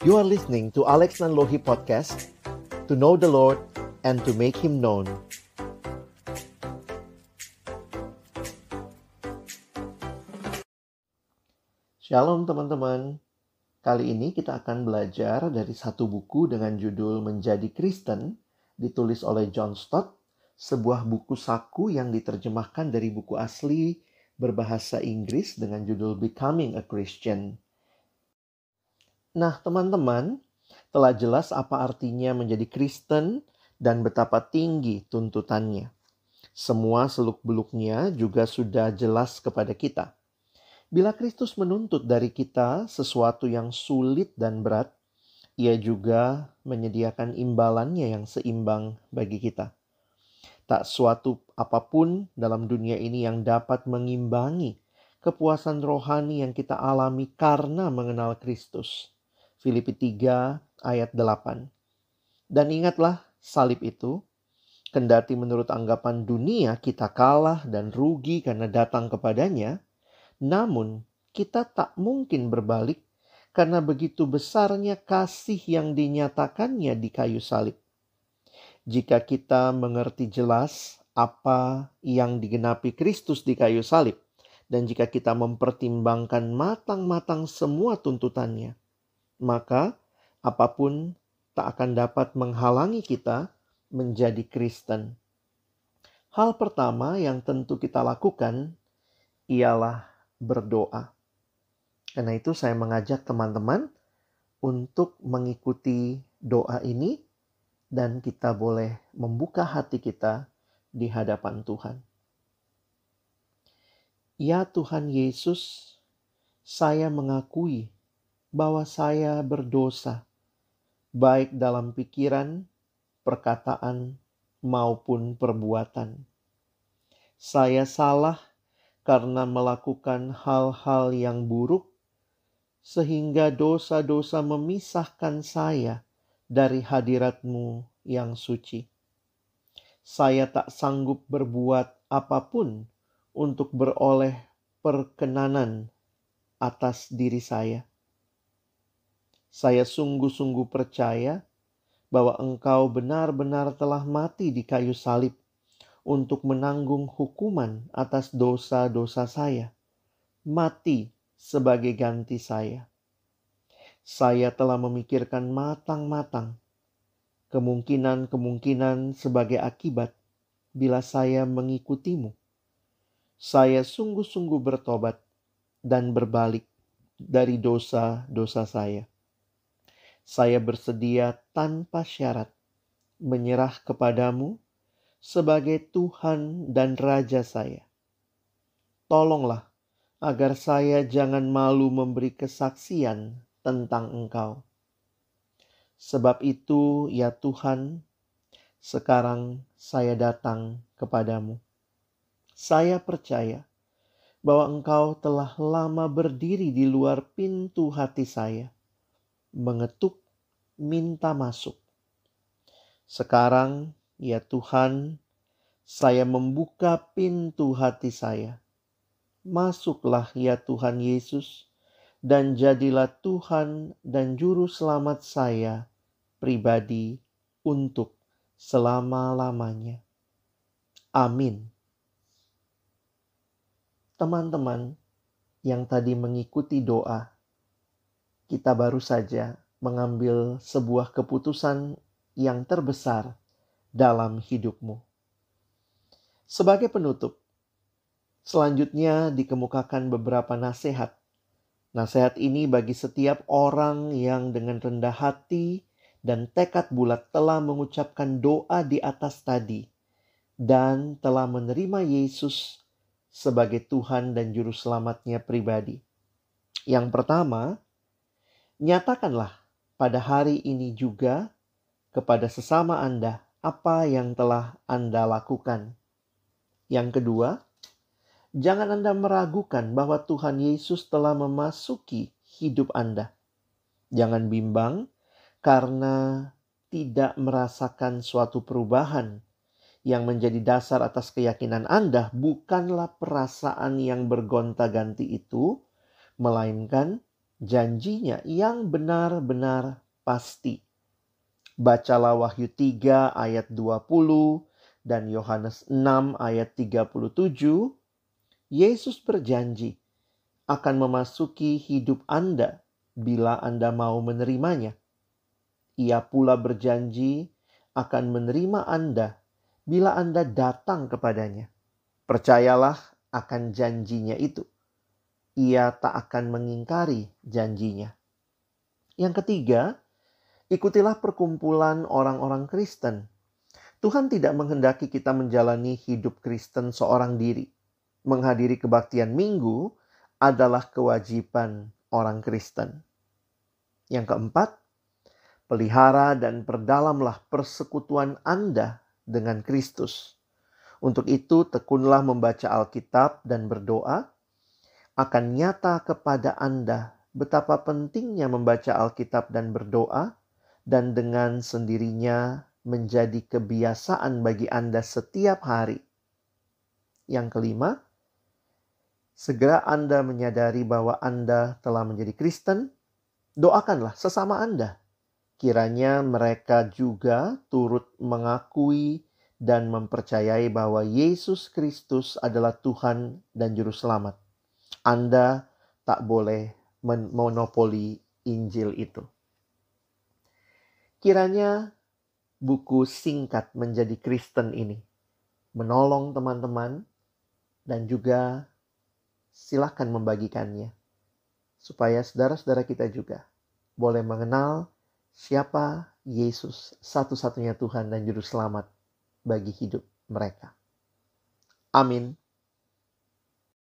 You are listening to Alex Nanlohi Podcast, to know the Lord and to make Him known. Shalom teman-teman. Kali ini kita akan belajar dari satu buku dengan judul Menjadi Kristen, ditulis oleh John Stott, sebuah buku saku yang diterjemahkan dari buku asli berbahasa Inggris dengan judul Becoming a Christian. Nah, teman-teman, telah jelas apa artinya menjadi Kristen dan betapa tinggi tuntutannya. Semua seluk-beluknya juga sudah jelas kepada kita. Bila Kristus menuntut dari kita sesuatu yang sulit dan berat, Ia juga menyediakan imbalannya yang seimbang bagi kita. Tak suatu apapun dalam dunia ini yang dapat mengimbangi kepuasan rohani yang kita alami karena mengenal Kristus. Filipi 3 ayat 8. Dan ingatlah salib itu, kendati menurut anggapan dunia kita kalah dan rugi karena datang kepadanya, namun kita tak mungkin berbalik karena begitu besarnya kasih yang dinyatakannya di kayu salib. Jika kita mengerti jelas apa yang digenapi Kristus di kayu salib, dan jika kita mempertimbangkan matang-matang semua tuntutannya, maka apapun tak akan dapat menghalangi kita menjadi Kristen. Hal pertama yang tentu kita lakukan ialah berdoa. Karena itu saya mengajak teman-teman untuk mengikuti doa ini dan kita boleh membuka hati kita di hadapan Tuhan. Ya Tuhan Yesus, saya mengakui bahwa saya berdosa, baik dalam pikiran, perkataan, maupun perbuatan. Saya salah karena melakukan hal-hal yang buruk, sehingga dosa-dosa memisahkan saya dari hadirat-Mu yang suci. Saya tak sanggup berbuat apapun untuk beroleh perkenanan atas diri saya. Saya sungguh-sungguh percaya bahwa Engkau benar-benar telah mati di kayu salib untuk menanggung hukuman atas dosa-dosa saya. Mati sebagai ganti saya. Saya telah memikirkan matang-matang kemungkinan-kemungkinan sebagai akibat bila saya mengikutimu. Saya sungguh-sungguh bertobat dan berbalik dari dosa-dosa saya. Saya bersedia tanpa syarat menyerah kepadamu sebagai Tuhan dan Raja saya. Tolonglah agar saya jangan malu memberi kesaksian tentang Engkau. Sebab itu, ya Tuhan, sekarang saya datang kepadamu. Saya percaya bahwa Engkau telah lama berdiri di luar pintu hati saya, mengetuk, minta masuk. Sekarang, ya Tuhan, saya membuka pintu hati saya. Masuklah ya Tuhan Yesus, dan jadilah Tuhan dan Juru Selamat saya pribadi untuk selama-lamanya. Amin. Teman-teman yang tadi mengikuti doa, kita baru saja mengambil sebuah keputusan yang terbesar dalam hidupmu. Sebagai penutup, selanjutnya dikemukakan beberapa nasihat. Nasihat ini bagi setiap orang yang dengan rendah hati dan tekad bulat telah mengucapkan doa di atas tadi dan telah menerima Yesus sebagai Tuhan dan Juru Selamatnya pribadi. Yang pertama, nyatakanlah pada hari ini juga kepada sesama Anda apa yang telah Anda lakukan. Yang kedua, jangan Anda meragukan bahwa Tuhan Yesus telah memasuki hidup Anda. Jangan bimbang karena tidak merasakan suatu perubahan. Yang menjadi dasar atas keyakinan Anda bukanlah perasaan yang bergonta-ganti itu, melainkan janjinya yang benar-benar pasti. Bacalah Wahyu 3 ayat 20 dan Yohanes 6 ayat 37. Yesus berjanji akan memasuki hidup Anda bila Anda mau menerimanya. Ia pula berjanji akan menerima Anda bila Anda datang kepadanya. Percayalah akan janjinya itu. Ia tak akan mengingkari janjinya. Yang ketiga, ikutilah perkumpulan orang-orang Kristen. Tuhan tidak menghendaki kita menjalani hidup Kristen seorang diri. Menghadiri kebaktian minggu adalah kewajiban orang Kristen. Yang keempat, pelihara dan perdalamlah persekutuan Anda dengan Kristus. Untuk itu, tekunlah membaca Alkitab dan berdoa. Akan nyata kepada Anda betapa pentingnya membaca Alkitab dan berdoa, dan dengan sendirinya menjadi kebiasaan bagi Anda setiap hari. Yang kelima, segera Anda menyadari bahwa Anda telah menjadi Kristen, doakanlah sesama Anda. Kiranya mereka juga turut mengakui dan mempercayai bahwa Yesus Kristus adalah Tuhan dan Juru Selamat. Anda tak boleh memonopoli Injil itu. Kiranya buku singkat Menjadi Kristen ini menolong teman-teman, dan juga silakan membagikannya supaya saudara-saudara kita juga boleh mengenal siapa Yesus, satu-satunya Tuhan dan Juru Selamat bagi hidup mereka. Amin.